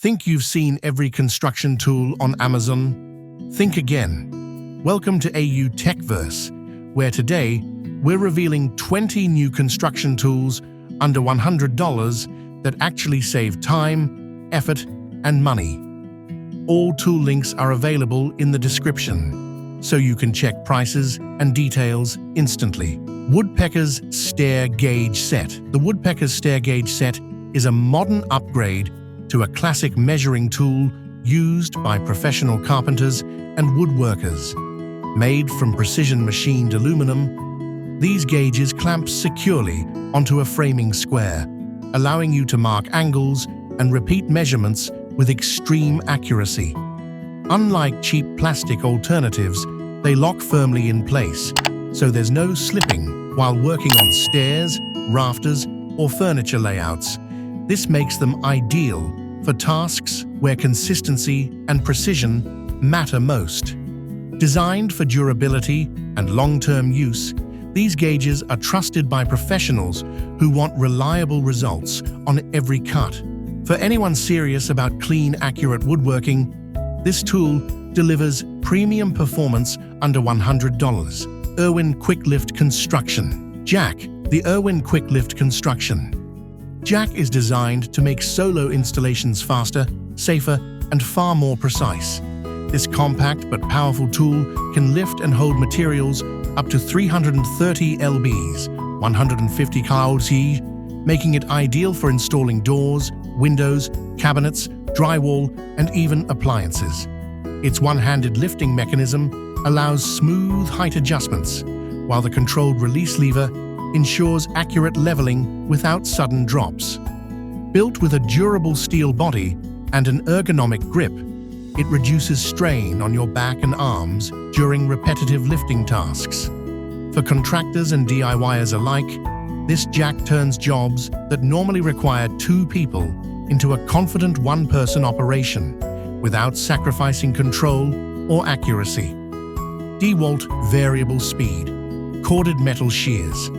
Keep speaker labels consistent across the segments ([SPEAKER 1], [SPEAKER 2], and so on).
[SPEAKER 1] Think you've seen every construction tool on Amazon? Think again. Welcome to AU TechVerse, where today we're revealing 20 new construction tools under $100 that actually save time, effort, and money. All tool links are available in the description, so you can check prices and details instantly. Woodpeckers Stair Gauge Set. The Woodpeckers Stair Gauge Set is a modern upgrade to a classic measuring tool used by professional carpenters and woodworkers. Made from precision machined aluminum, these gauges clamp securely onto a framing square, allowing you to mark angles and repeat measurements with extreme accuracy. Unlike cheap plastic alternatives, they lock firmly in place, so there's no slipping while working on stairs, rafters, or furniture layouts. This makes them ideal for tasks where consistency and precision matter most. Designed for durability and long-term use, these gauges are trusted by professionals who want reliable results on every cut. For anyone serious about clean, accurate woodworking, this tool delivers premium performance under $100. IRWIN Quick Lift Construction Jack. The IRWIN Quick Lift Construction Jack is designed to make solo installations faster, safer, and far more precise. This compact but powerful tool can lift and hold materials up to 330 lbs, 150 kg, making it ideal for installing doors, windows, cabinets, drywall, and even appliances. Its one-handed lifting mechanism allows smooth height adjustments, while the controlled release lever ensures accurate leveling without sudden drops. Built with a durable steel body and an ergonomic grip, it reduces strain on your back and arms during repetitive lifting tasks. For contractors and DIYers alike, this jack turns jobs that normally require 2 people into a confident one-person operation without sacrificing control or accuracy. DEWALT Variable Speed Corded Metal Shears.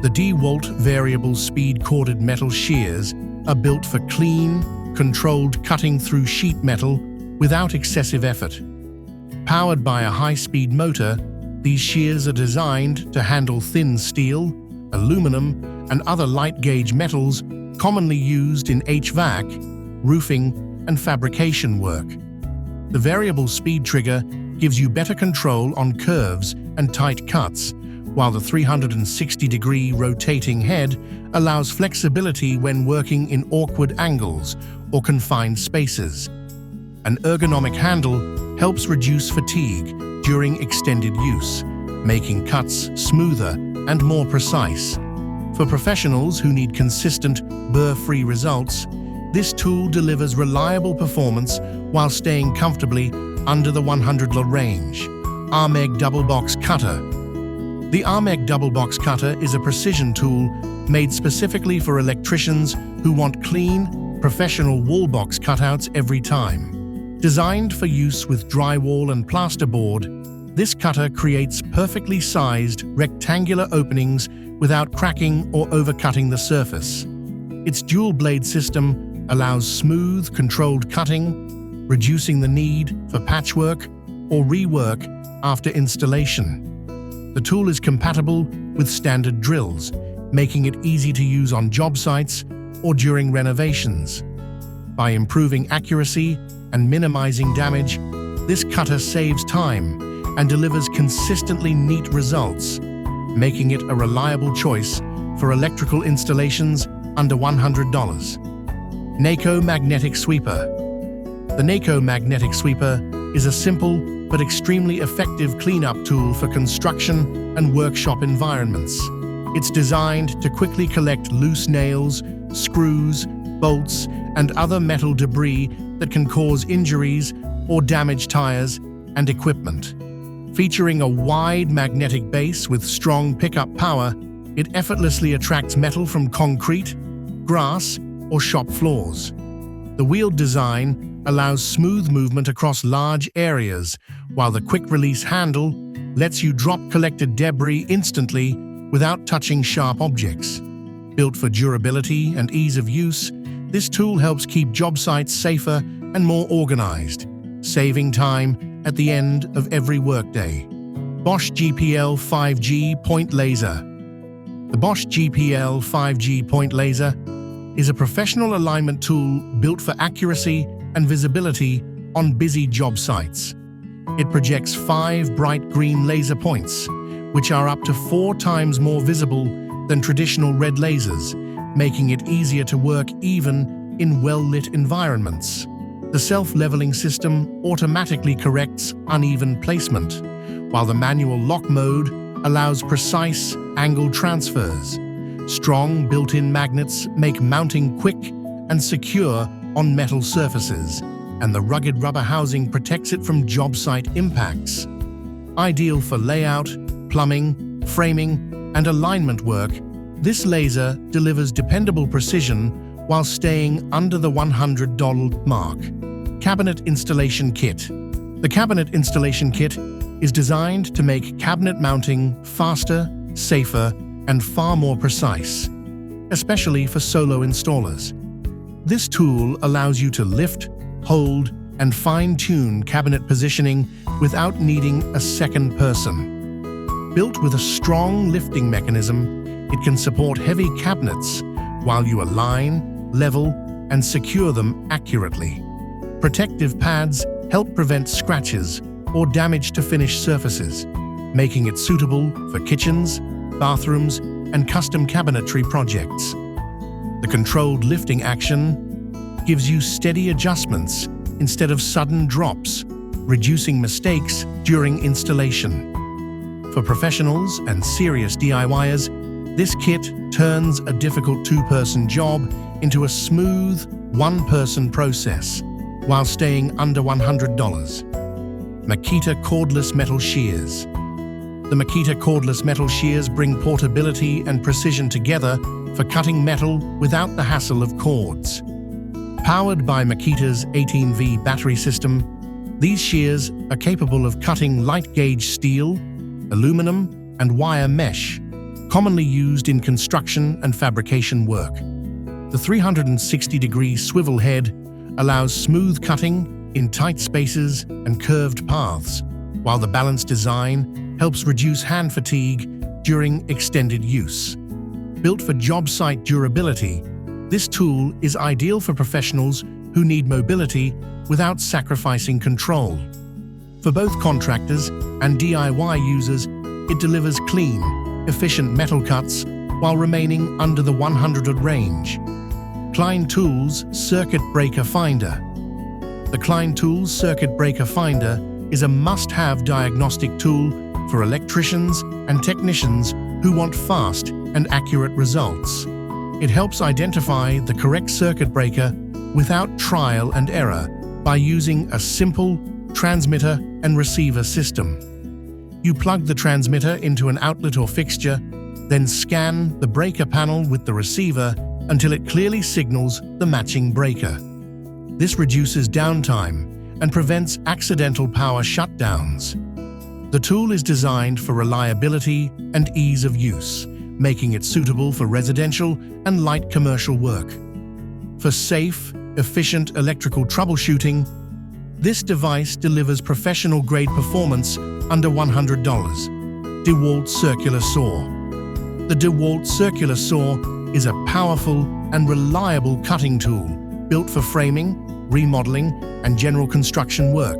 [SPEAKER 1] The DEWALT Variable Speed Corded Metal Shears are built for clean, controlled cutting through sheet metal without excessive effort. Powered by a high-speed motor, these shears are designed to handle thin steel, aluminum, and other light-gauge metals commonly used in HVAC, roofing, and fabrication work. The variable speed trigger gives you better control on curves and tight cuts, while the 360-degree rotating head allows flexibility when working in awkward angles or confined spaces. An ergonomic handle helps reduce fatigue during extended use, making cuts smoother and more precise. For professionals who need consistent, burr-free results, this tool delivers reliable performance while staying comfortably under the $100 range. Armeg Double Box Cutter. The Armeg Double Box Cutter is a precision tool made specifically for electricians who want clean, professional wall box cutouts every time. Designed for use with drywall and plasterboard, this cutter creates perfectly sized, rectangular openings without cracking or overcutting the surface. Its dual-blade system allows smooth, controlled cutting, reducing the need for patchwork or rework after installation. The tool is compatible with standard drills, making it easy to use on job sites or during renovations. By improving accuracy and minimizing damage, this cutter saves time and delivers consistently neat results, making it a reliable choice for electrical installations under $100. NEIKO Magnetic Sweeper. The NEIKO Magnetic Sweeper is a simple but extremely effective cleanup tool for construction and workshop environments. It's designed to quickly collect loose nails, screws, bolts, and other metal debris that can cause injuries or damage tires and equipment. Featuring a wide magnetic base with strong pickup power, it effortlessly attracts metal from concrete, grass, or shop floors. The wheeled design allows smooth movement across large areas, while the quick-release handle lets you drop collected debris instantly without touching sharp objects. Built for durability and ease of use, This tool helps keep job sites safer and more organized, saving time at the end of every workday. Bosch GPL 5G Point Laser. The Bosch GPL 5G Point Laser is a professional alignment tool built for accuracy and visibility on busy job sites. It projects 5 bright green laser points, which are up to 4 times more visible than traditional red lasers, making it easier to work even in well-lit environments. The self-leveling system automatically corrects uneven placement, while the manual lock mode allows precise angle transfers. Strong built-in magnets make mounting quick and secure on metal surfaces, and the rugged rubber housing protects it from job site impacts. Ideal for layout, plumbing, framing, and alignment work, this laser delivers dependable precision while staying under the $100 mark. Cabinet Installation Kit. The Cabinet Installation Kit is designed to make cabinet mounting faster, safer, and far more precise, especially for solo installers. This tool allows you to lift, hold, and fine-tune cabinet positioning without needing a second person. Built with a strong lifting mechanism, it can support heavy cabinets while you align, level, and secure them accurately. Protective pads help prevent scratches or damage to finished surfaces, making it suitable for kitchens, bathrooms, and custom cabinetry projects. The controlled lifting action gives you steady adjustments instead of sudden drops, reducing mistakes during installation. For professionals and serious DIYers, this kit turns a difficult 2-person job into a smooth, 1-person process while staying under $100. Makita Cordless Metal Shears. The Makita Cordless Metal Shears bring portability and precision together for cutting metal without the hassle of cords. Powered by Makita's 18V battery system, these shears are capable of cutting light-gauge steel, aluminum, and wire mesh, commonly used in construction and fabrication work. The 360-degree swivel head allows smooth cutting in tight spaces and curved paths, while the balanced design helps reduce hand fatigue during extended use. Built for job site durability, this tool is ideal for professionals who need mobility without sacrificing control. For both contractors and DIY users, it delivers clean, efficient metal cuts while remaining under the 100 range. Klein Tools Circuit Breaker Finder. The Klein Tools Circuit Breaker Finder is a must-have diagnostic tool for electricians and technicians who want fast and accurate results. It helps identify the correct circuit breaker without trial and error by using a simple transmitter and receiver system. You plug the transmitter into an outlet or fixture, then scan the breaker panel with the receiver until it clearly signals the matching breaker. This reduces downtime and prevents accidental power shutdowns. The tool is designed for reliability and ease of use, making it suitable for residential and light commercial work. For safe, efficient electrical troubleshooting, this device delivers professional-grade performance under $100. DEWALT Circular Saw. The DEWALT Circular Saw is a powerful and reliable cutting tool built for framing, remodeling, and general construction work.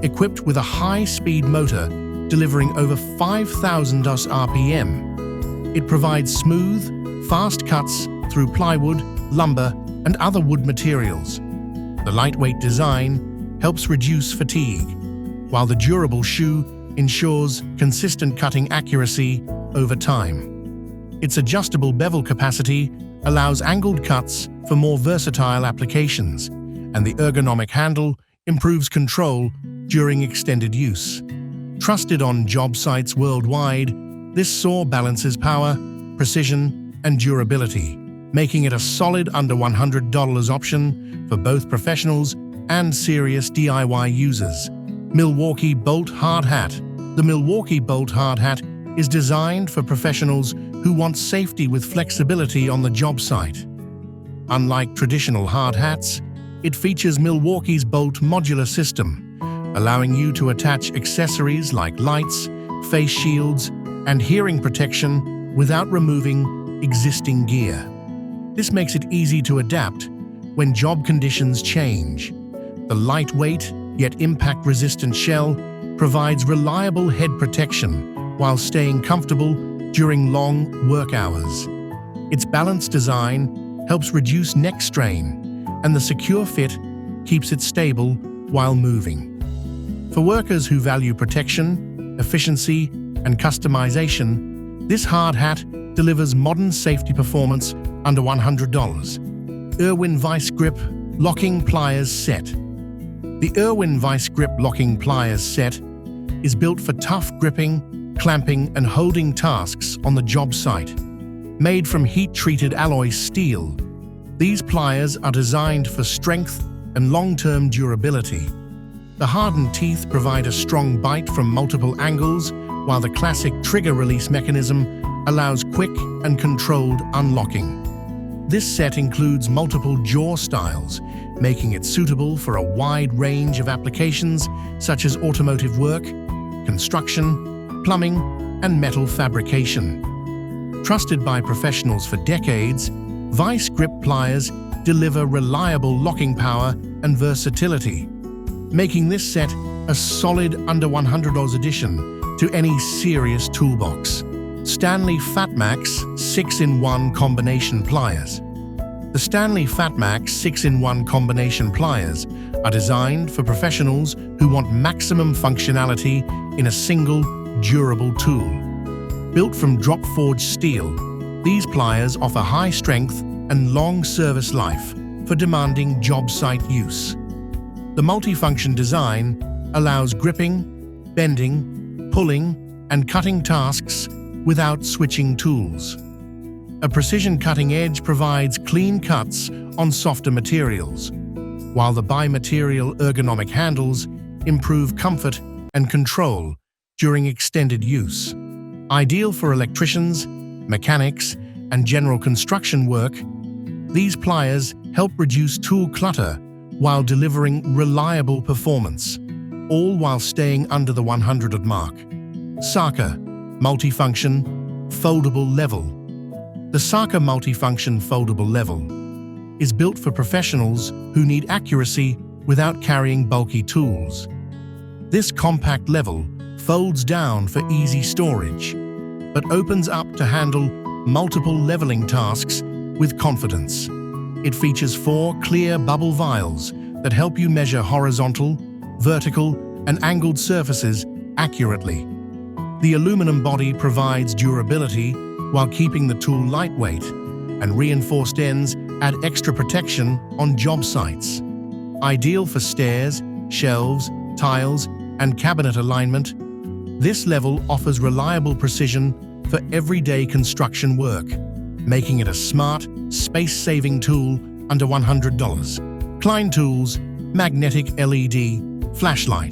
[SPEAKER 1] Equipped with a high-speed motor delivering over 5,000 RPM, it provides smooth, fast cuts through plywood, lumber, and other wood materials. The lightweight design helps reduce fatigue, while the durable shoe ensures consistent cutting accuracy over time. Its adjustable bevel capacity allows angled cuts for more versatile applications, and the ergonomic handle improves control during extended use. Trusted on job sites worldwide, this saw balances power, precision, and durability, making it a solid under $100 option for both professionals and serious DIY users. Milwaukee Bolt Hard Hat. The Milwaukee Bolt Hard Hat is designed for professionals who want safety with flexibility on the job site. Unlike traditional hard hats, it features Milwaukee's Bolt modular system, allowing you to attach accessories like lights, face shields, and hearing protection without removing existing gear. This makes it easy to adapt when job conditions change. The lightweight, yet impact-resistant shell provides reliable head protection while staying comfortable during long work hours. Its balanced design helps reduce neck strain, and the secure fit keeps it stable while moving. For workers who value protection, efficiency, and customization, this hard hat delivers modern safety performance under $100. IRWIN Vise-Grip Locking Pliers Set. The IRWIN Vise-Grip Locking Pliers Set is built for tough gripping, clamping, and holding tasks on the job site. Made from heat-treated alloy steel, these pliers are designed for strength and long-term durability. The hardened teeth provide a strong bite from multiple angles, while the classic trigger release mechanism allows quick and controlled unlocking. This set includes multiple jaw styles, making it suitable for a wide range of applications such as automotive work, construction, plumbing, and metal fabrication. Trusted by professionals for decades, Vise-Grip pliers deliver reliable locking power and versatility, making this set a solid under $100 addition to any serious toolbox. STANLEY FATMAX 6-in-1 Combination Pliers. The STANLEY FATMAX 6-in-1 Combination Pliers are designed for professionals who want maximum functionality in a single, durable tool. Built from drop-forged steel, these pliers offer high strength and long service life for demanding job site use. The multifunction design allows gripping, bending, pulling, and cutting tasks without switching tools. A precision cutting edge provides clean cuts on softer materials, while the bi-material ergonomic handles improve comfort and control during extended use. Ideal for electricians, mechanics, and general construction work, these pliers help reduce tool clutter while delivering reliable performance, all while staying under the $100 mark. SAKA Multifunction Foldable Level. The SAKA Multifunction Foldable Level is built for professionals who need accuracy without carrying bulky tools. This compact level folds down for easy storage, but opens up to handle multiple leveling tasks with confidence. It features 4 clear bubble vials that help you measure horizontal, vertical, and angled surfaces accurately. The aluminum body provides durability while keeping the tool lightweight, and reinforced ends add extra protection on job sites. Ideal for stairs, shelves, tiles, and cabinet alignment, this level offers reliable precision for everyday construction work, making it a smart, space-saving tool under $100. Klein Tools Magnetic LED Flashlight.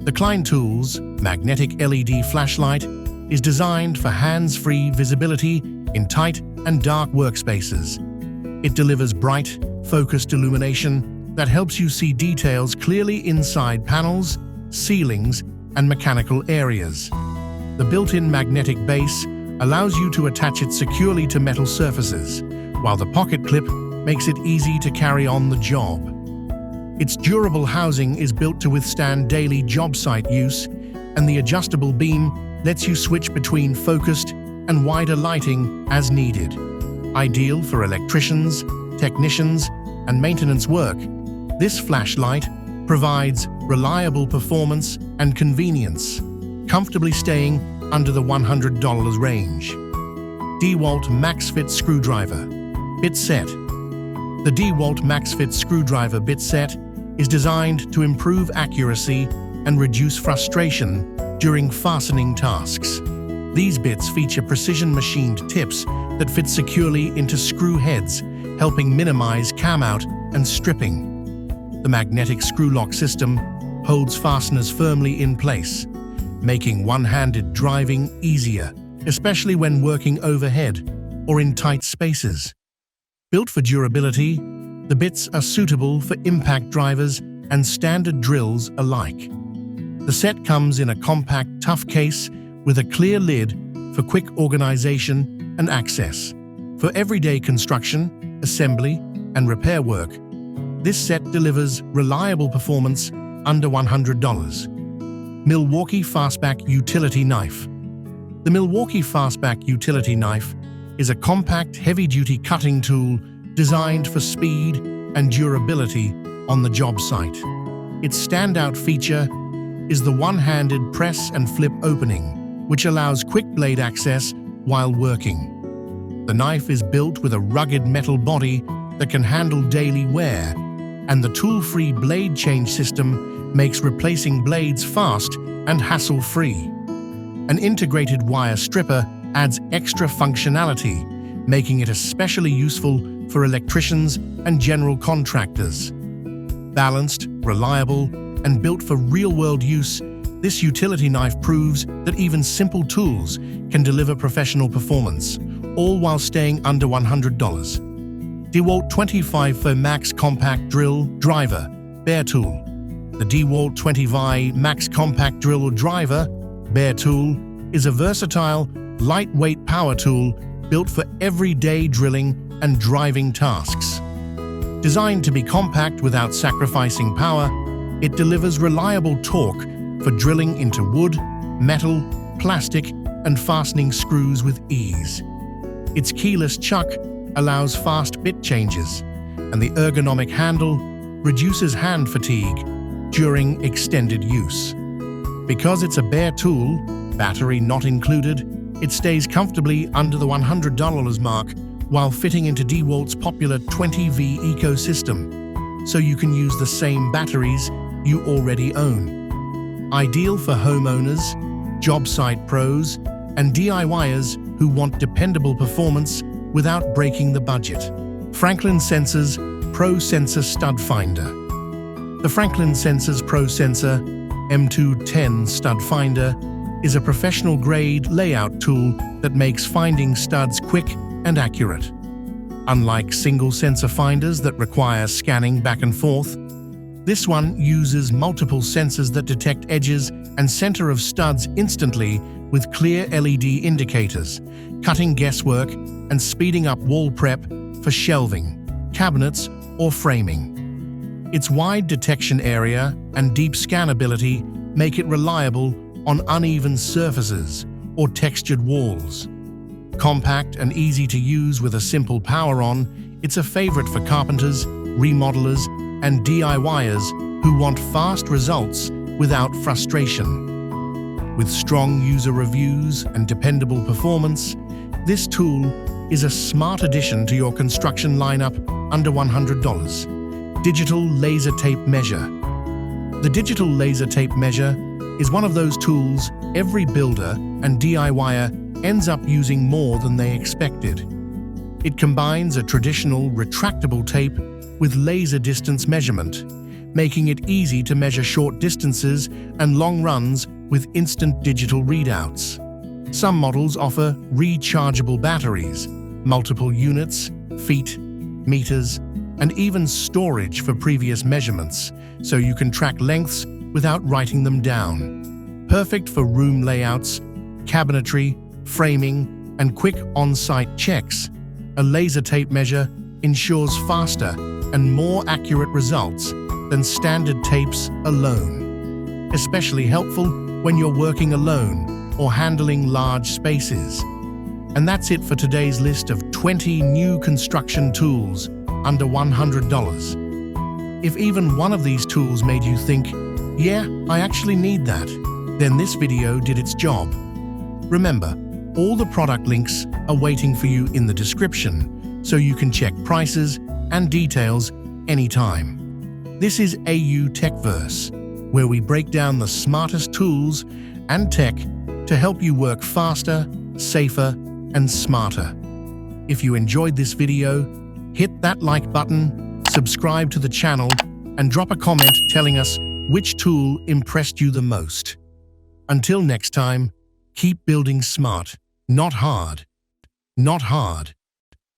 [SPEAKER 1] The Klein Tools Magnetic LED Flashlight is designed for hands-free visibility in tight and dark workspaces. It delivers bright, focused illumination that helps you see details clearly inside panels, ceilings, and mechanical areas. The built-in magnetic base allows you to attach it securely to metal surfaces, while the pocket clip makes it easy to carry on the job. Its durable housing is built to withstand daily job site use, and the adjustable beam lets you switch between focused and wider lighting as needed. Ideal for electricians, technicians, and maintenance work, this flashlight provides reliable performance and convenience, comfortably staying under the $100 range. DEWALT MaxFit Screwdriver Bit Set. The DEWALT MaxFit Screwdriver Bit Set is designed to improve accuracy and reduce frustration during fastening tasks. These bits feature precision-machined tips that fit securely into screw heads, helping minimize cam-out and stripping. The magnetic screw lock system holds fasteners firmly in place, making one-handed driving easier, especially when working overhead or in tight spaces. Built for durability, the bits are suitable for impact drivers and standard drills alike. The set comes in a compact, tough case with a clear lid for quick organization and access. For everyday construction, assembly, and repair work, this set delivers reliable performance under $100. Milwaukee Fastback Utility Knife. The Milwaukee Fastback Utility Knife is a compact, heavy-duty cutting tool designed for speed and durability on the job site. Its standout feature is the one-handed press and flip opening, which allows quick blade access while working. The knife is built with a rugged metal body that can handle daily wear, and the tool-free blade change system makes replacing blades fast and hassle-free. An integrated wire stripper adds extra functionality, making it especially useful for electricians and general contractors. Balanced, reliable, and built for real-world use, this utility knife proves that even simple tools can deliver professional performance, all while staying under $100. DEWALT 25 FATMAX Compact Drill Driver Bare Tool. The DEWALT 25 Max Compact Drill Driver Bare Tool is a versatile, lightweight power tool built for everyday drilling and driving tasks. Designed to be compact without sacrificing power, it delivers reliable torque for drilling into wood, metal, plastic, and fastening screws with ease. Its keyless chuck allows fast bit changes, and the ergonomic handle reduces hand fatigue during extended use. Because it's a bare tool, battery not included, it stays comfortably under the $100 mark while fitting into DEWALT's popular 20V ecosystem, so you can use the same batteries you already own. Ideal for homeowners, job site pros, and DIYers who want dependable performance without breaking the budget. Franklin Sensor's ProSensor Stud Finder. The Franklin Sensor's ProSensor M210 Stud Finder is a professional-grade layout tool that makes finding studs quick and accurate. Unlike single sensor finders that require scanning back and forth, this one uses multiple sensors that detect edges and center of studs instantly with clear LED indicators, cutting guesswork and speeding up wall prep for shelving, cabinets, or framing. Its wide detection area and deep scannability make it reliable on uneven surfaces or textured walls. Compact and easy to use with a simple power-on, it's a favorite for carpenters, remodelers, and DIYers who want fast results without frustration. With strong user reviews and dependable performance, this tool is a smart addition to your construction lineup under $100. Digital Laser Tape Measure. The Digital Laser Tape Measure is one of those tools every builder and DIYer ends up using more than they expected. It combines a traditional retractable tape with laser distance measurement, making it easy to measure short distances and long runs with instant digital readouts. Some models offer rechargeable batteries, multiple units, feet, meters, and even storage for previous measurements, so you can track lengths without writing them down. Perfect for room layouts, cabinetry, framing, and quick on-site checks, a laser tape measure ensures faster and more accurate results than standard tapes alone. Especially helpful when you're working alone or handling large spaces. And that's it for today's list of 20 new construction tools under $100. If even one of these tools made you think, yeah, I actually need that, then this video did its job. Remember, all the product links are waiting for you in the description, so you can check prices and details anytime. This is AU TechVerse, where we break down the smartest tools and tech to help you work faster, safer, and smarter. If you enjoyed this video, hit that like button, subscribe to the channel, and drop a comment telling us which tool impressed you the most. Until next time, keep building smart, not hard. Not hard.